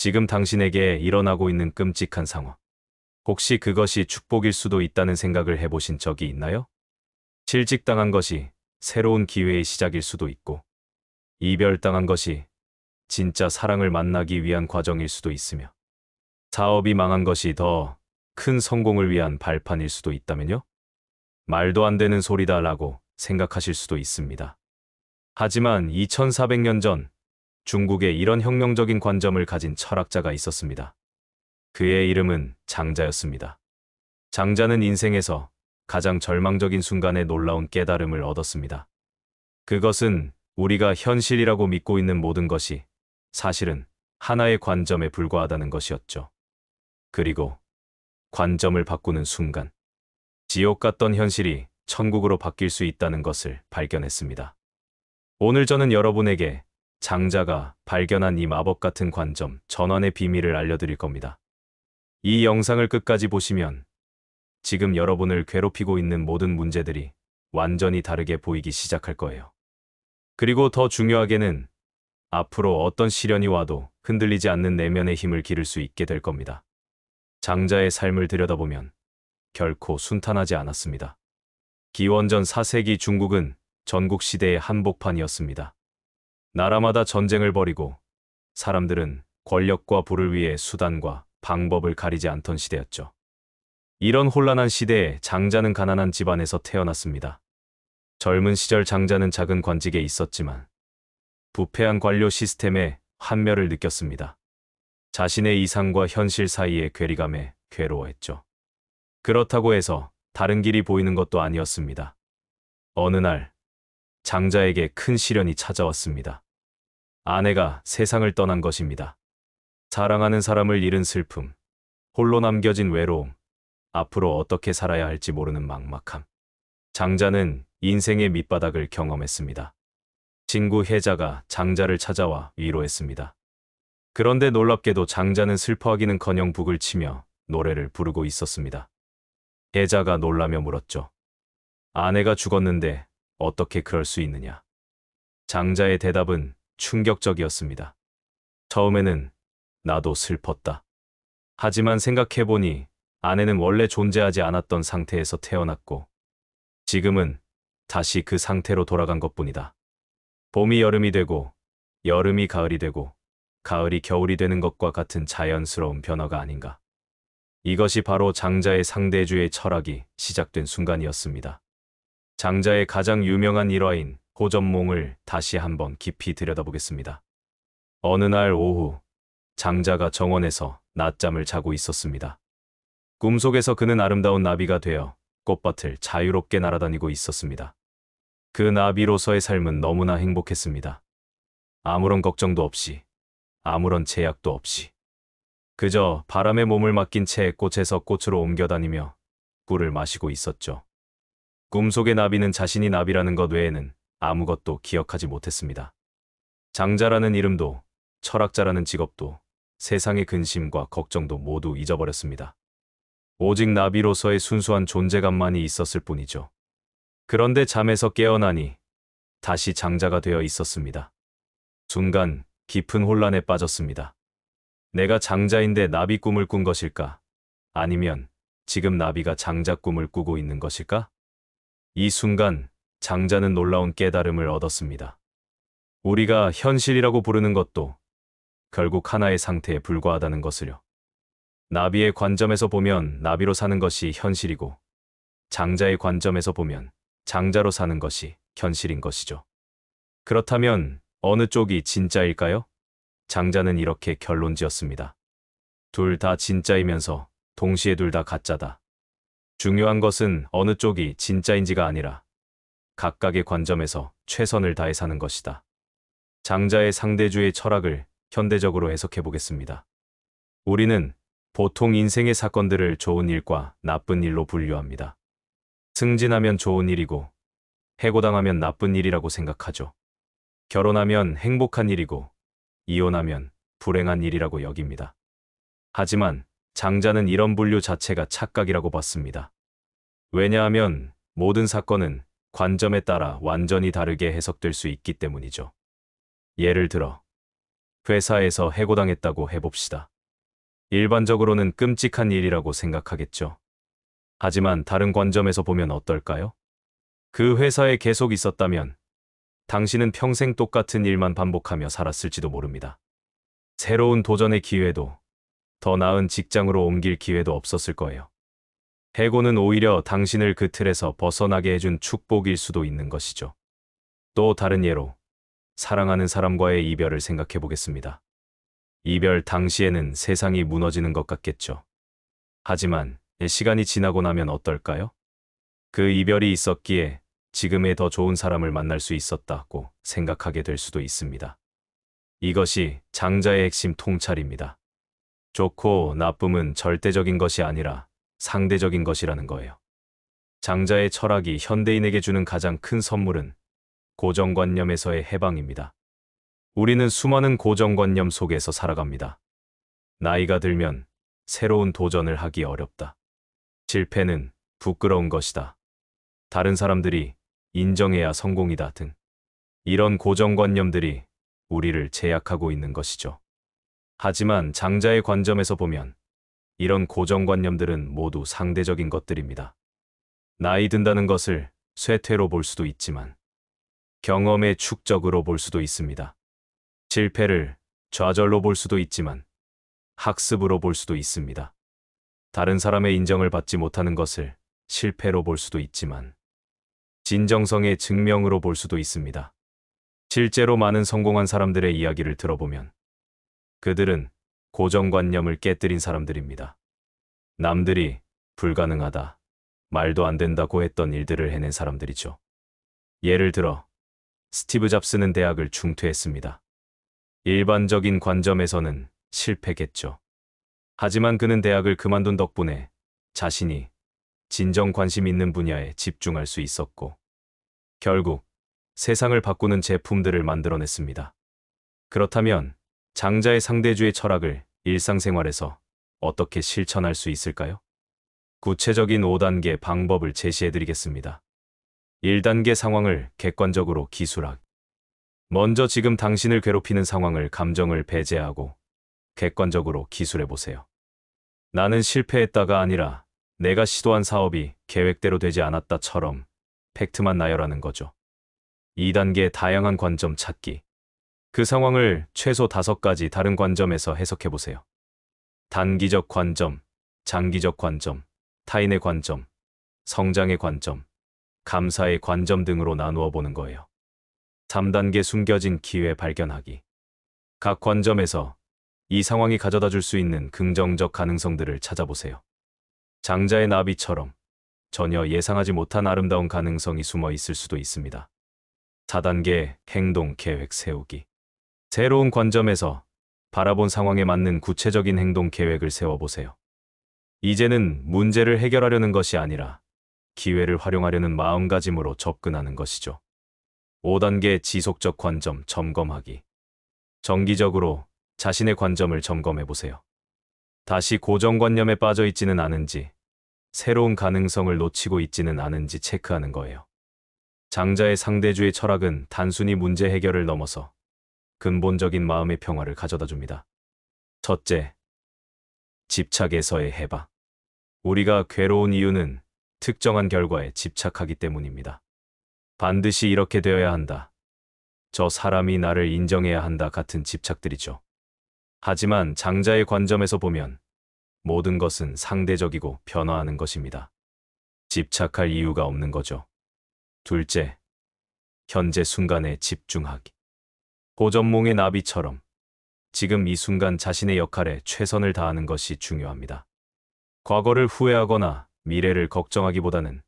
지금 당신에게 일어나고 있는 끔찍한 상황. 혹시 그것이 축복일 수도 있다는 생각을 해보신 적이 있나요? 실직당한 것이 새로운 기회의 시작일 수도 있고, 이별당한 것이 진짜 사랑을 만나기 위한 과정일 수도 있으며, 사업이 망한 것이 더 큰 성공을 위한 발판일 수도 있다면요? 말도 안 되는 소리다라고 생각하실 수도 있습니다. 하지만 2400년 전 중국에 이런 혁명적인 관점을 가진 철학자가 있었습니다. 그의 이름은 장자였습니다. 장자는 인생에서 가장 절망적인 순간에 놀라운 깨달음을 얻었습니다. 그것은 우리가 현실이라고 믿고 있는 모든 것이 사실은 하나의 관점에 불과하다는 것이었죠. 그리고 관점을 바꾸는 순간, 지옥 같던 현실이 천국으로 바뀔 수 있다는 것을 발견했습니다. 오늘 저는 여러분에게 장자가 발견한 이 마법 같은 관점, 전환의 비밀을 알려드릴 겁니다. 이 영상을 끝까지 보시면 지금 여러분을 괴롭히고 있는 모든 문제들이 완전히 다르게 보이기 시작할 거예요. 그리고 더 중요하게는 앞으로 어떤 시련이 와도 흔들리지 않는 내면의 힘을 기를 수 있게 될 겁니다. 장자의 삶을 들여다보면 결코 순탄하지 않았습니다. 기원전 4세기 중국은 전국 시대의 한복판이었습니다. 나라마다 전쟁을 벌이고 사람들은 권력과 부를 위해 수단과 방법을 가리지 않던 시대였죠. 이런 혼란한 시대에 장자는 가난한 집안에서 태어났습니다. 젊은 시절 장자는 작은 관직에 있었지만 부패한 관료 시스템에 환멸을 느꼈습니다. 자신의 이상과 현실 사이의 괴리감에 괴로워했죠. 그렇다고 해서 다른 길이 보이는 것도 아니었습니다. 어느 날 장자에게 큰 시련이 찾아왔습니다. 아내가 세상을 떠난 것입니다. 사랑하는 사람을 잃은 슬픔, 홀로 남겨진 외로움, 앞으로 어떻게 살아야 할지 모르는 막막함. 장자는 인생의 밑바닥을 경험했습니다. 친구 혜자가 장자를 찾아와 위로했습니다. 그런데 놀랍게도 장자는 슬퍼하기는커녕 북을 치며 노래를 부르고 있었습니다. 혜자가 놀라며 물었죠. 아내가 죽었는데 어떻게 그럴 수 있느냐? 장자의 대답은 충격적이었습니다. 처음에는 나도 슬펐다. 하지만 생각해보니 아내는 원래 존재하지 않았던 상태에서 태어났고 지금은 다시 그 상태로 돌아간 것뿐이다. 봄이 여름이 되고 여름이 가을이 되고 가을이 겨울이 되는 것과 같은 자연스러운 변화가 아닌가. 이것이 바로 장자의 상대주의 철학이 시작된 순간이었습니다. 장자의 가장 유명한 일화인 호접몽을 다시 한번 깊이 들여다보겠습니다. 어느 날 오후, 장자가 정원에서 낮잠을 자고 있었습니다. 꿈속에서 그는 아름다운 나비가 되어 꽃밭을 자유롭게 날아다니고 있었습니다. 그 나비로서의 삶은 너무나 행복했습니다. 아무런 걱정도 없이, 아무런 제약도 없이. 그저 바람에 몸을 맡긴 채 꽃에서 꽃으로 옮겨다니며 꿀을 마시고 있었죠. 꿈속의 나비는 자신이 나비라는 것 외에는 아무것도 기억하지 못했습니다. 장자라는 이름도, 철학자라는 직업도, 세상의 근심과 걱정도 모두 잊어버렸습니다. 오직 나비로서의 순수한 존재감만이 있었을 뿐이죠. 그런데 잠에서 깨어나니 다시 장자가 되어 있었습니다. 순간 깊은 혼란에 빠졌습니다. 내가 장자인데 나비 꿈을 꾼 것일까? 아니면 지금 나비가 장자 꿈을 꾸고 있는 것일까? 이 순간 장자는 놀라운 깨달음을 얻었습니다. 우리가 현실이라고 부르는 것도 결국 하나의 상태에 불과하다는 것을요. 나비의 관점에서 보면 나비로 사는 것이 현실이고 장자의 관점에서 보면 장자로 사는 것이 현실인 것이죠. 그렇다면 어느 쪽이 진짜일까요? 장자는 이렇게 결론지었습니다. 둘 다 진짜이면서 동시에 둘 다 가짜다. 중요한 것은 어느 쪽이 진짜인지가 아니라 각각의 관점에서 최선을 다해 사는 것이다. 장자의 상대주의 철학을 현대적으로 해석해 보겠습니다. 우리는 보통 인생의 사건들을 좋은 일과 나쁜 일로 분류합니다. 승진하면 좋은 일이고 해고당하면 나쁜 일이라고 생각하죠. 결혼하면 행복한 일이고 이혼하면 불행한 일이라고 여깁니다. 하지만 장자는 이런 분류 자체가 착각이라고 봤습니다. 왜냐하면 모든 사건은 관점에 따라 완전히 다르게 해석될 수 있기 때문이죠. 예를 들어 회사에서 해고당했다고 해봅시다. 일반적으로는 끔찍한 일이라고 생각하겠죠. 하지만 다른 관점에서 보면 어떨까요? 그 회사에 계속 있었다면 당신은 평생 똑같은 일만 반복하며 살았을지도 모릅니다. 새로운 도전의 기회도, 더 나은 직장으로 옮길 기회도 없었을 거예요. 해고는 오히려 당신을 그 틀에서 벗어나게 해준 축복일 수도 있는 것이죠. 또 다른 예로, 사랑하는 사람과의 이별을 생각해 보겠습니다. 이별 당시에는 세상이 무너지는 것 같겠죠. 하지만 시간이 지나고 나면 어떨까요? 그 이별이 있었기에 지금의 더 좋은 사람을 만날 수 있었다고 생각하게 될 수도 있습니다. 이것이 장자의 핵심 통찰입니다. 좋고 나쁨은 절대적인 것이 아니라 상대적인 것이라는 거예요. 장자의 철학이 현대인에게 주는 가장 큰 선물은 고정관념에서의 해방입니다. 우리는 수많은 고정관념 속에서 살아갑니다. 나이가 들면 새로운 도전을 하기 어렵다. 실패는 부끄러운 것이다. 다른 사람들이 인정해야 성공이다 등. 이런 고정관념들이 우리를 제약하고 있는 것이죠. 하지만 장자의 관점에서 보면 이런 고정관념들은 모두 상대적인 것들입니다. 나이 든다는 것을 쇠퇴로 볼 수도 있지만 경험의 축적으로 볼 수도 있습니다. 실패를 좌절로 볼 수도 있지만 학습으로 볼 수도 있습니다. 다른 사람의 인정을 받지 못하는 것을 실패로 볼 수도 있지만 진정성의 증명으로 볼 수도 있습니다. 실제로 많은 성공한 사람들의 이야기를 들어보면 그들은 고정관념을 깨뜨린 사람들입니다. 남들이 불가능하다, 말도 안 된다고 했던 일들을 해낸 사람들이죠. 예를 들어 스티브 잡스는 대학을 중퇴했습니다. 일반적인 관점에서는 실패겠죠. 하지만 그는 대학을 그만둔 덕분에 자신이 진정 관심 있는 분야에 집중할 수 있었고 결국 세상을 바꾸는 제품들을 만들어냈습니다. 그렇다면 장자의 상대주의 철학을 일상생활에서 어떻게 실천할 수 있을까요? 구체적인 5단계 방법을 제시해드리겠습니다. 1단계 상황을 객관적으로 기술하기. 먼저 지금 당신을 괴롭히는 상황을 감정을 배제하고 객관적으로 기술해보세요. 나는 실패했다가 아니라 내가 시도한 사업이 계획대로 되지 않았다처럼 팩트만 나열하는 거죠. 2단계 다양한 관점 찾기. 그 상황을 최소 5가지 다른 관점에서 해석해보세요. 단기적 관점, 장기적 관점, 타인의 관점, 성장의 관점, 감사의 관점 등으로 나누어 보는 거예요. 3단계 숨겨진 기회 발견하기. 각 관점에서 이 상황이 가져다 줄 수 있는 긍정적 가능성들을 찾아보세요. 장자의 나비처럼 전혀 예상하지 못한 아름다운 가능성이 숨어 있을 수도 있습니다. 4단계 행동 계획 세우기. 새로운 관점에서 바라본 상황에 맞는 구체적인 행동 계획을 세워보세요. 이제는 문제를 해결하려는 것이 아니라 기회를 활용하려는 마음가짐으로 접근하는 것이죠. 5단계 지속적 관점 점검하기. 정기적으로 자신의 관점을 점검해보세요. 다시 고정관념에 빠져 있지는 않은지, 새로운 가능성을 놓치고 있지는 않은지 체크하는 거예요. 장자의 상대주의 철학은 단순히 문제 해결을 넘어서 근본적인 마음의 평화를 가져다 줍니다. 첫째, 집착에서의 해방. 우리가 괴로운 이유는 특정한 결과에 집착하기 때문입니다. 반드시 이렇게 되어야 한다. 저 사람이 나를 인정해야 한다 같은 집착들이죠. 하지만 장자의 관점에서 보면 모든 것은 상대적이고 변화하는 것입니다. 집착할 이유가 없는 거죠. 둘째, 현재 순간에 집중하기. 고전몽의 나비처럼 지금 이 순간 자신의 역할에 최선을 다하는 것이 중요합니다. 과거를 후회하거나 미래를 걱정하기보다는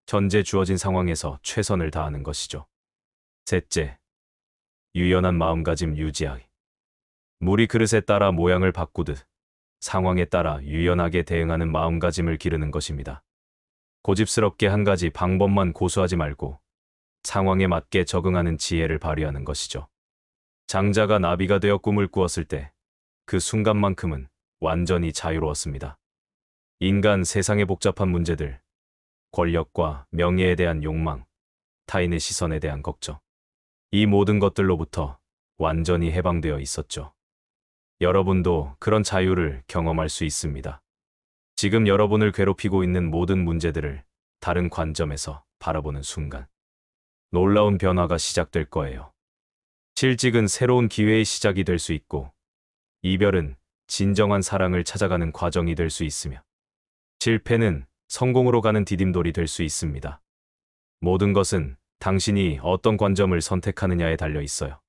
현재 주어진 상황에서 최선을 다하는 것이죠. 셋째, 유연한 마음가짐 유지하기. 물이 그릇에 따라 모양을 바꾸듯 상황에 따라 유연하게 대응하는 마음가짐을 기르는 것입니다. 고집스럽게 한 가지 방법만 고수하지 말고 상황에 맞게 적응하는 지혜를 발휘하는 것이죠. 장자가 나비가 되어 꿈을 꾸었을 때 그 순간만큼은 완전히 자유로웠습니다. 인간 세상의 복잡한 문제들, 권력과 명예에 대한 욕망, 타인의 시선에 대한 걱정, 이 모든 것들로부터 완전히 해방되어 있었죠. 여러분도 그런 자유를 경험할 수 있습니다. 지금 여러분을 괴롭히고 있는 모든 문제들을 다른 관점에서 바라보는 순간, 놀라운 변화가 시작될 거예요. 실직은 새로운 기회의 시작이 될 수 있고, 이별은 진정한 사랑을 찾아가는 과정이 될 수 있으며, 실패는 성공으로 가는 디딤돌이 될 수 있습니다. 모든 것은 당신이 어떤 관점을 선택하느냐에 달려 있어요.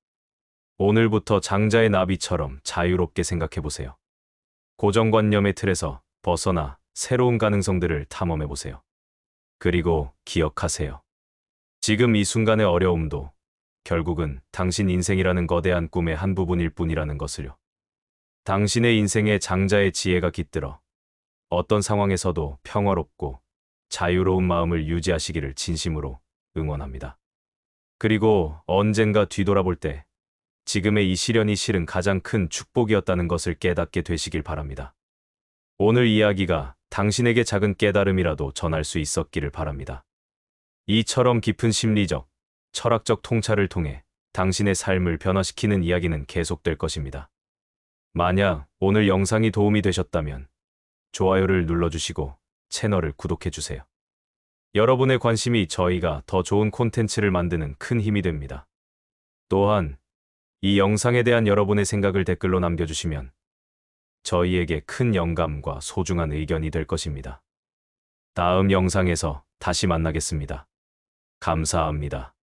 오늘부터 장자의 나비처럼 자유롭게 생각해 보세요. 고정관념의 틀에서 벗어나 새로운 가능성들을 탐험해 보세요. 그리고 기억하세요. 지금 이 순간의 어려움도 결국은 당신 인생이라는 거대한 꿈의 한 부분일 뿐이라는 것을요. 당신의 인생에 장자의 지혜가 깃들어 어떤 상황에서도 평화롭고 자유로운 마음을 유지하시기를 진심으로 응원합니다. 그리고 언젠가 뒤돌아볼 때 지금의 이 시련이 실은 가장 큰 축복이었다는 것을 깨닫게 되시길 바랍니다. 오늘 이야기가 당신에게 작은 깨달음이라도 전할 수 있었기를 바랍니다. 이처럼 깊은 심리적, 철학적 통찰을 통해 당신의 삶을 변화시키는 이야기는 계속될 것입니다. 만약 오늘 영상이 도움이 되셨다면 좋아요를 눌러주시고 채널을 구독해주세요. 여러분의 관심이 저희가 더 좋은 콘텐츠를 만드는 큰 힘이 됩니다. 또한 이 영상에 대한 여러분의 생각을 댓글로 남겨주시면 저희에게 큰 영감과 소중한 의견이 될 것입니다. 다음 영상에서 다시 만나겠습니다. 감사합니다.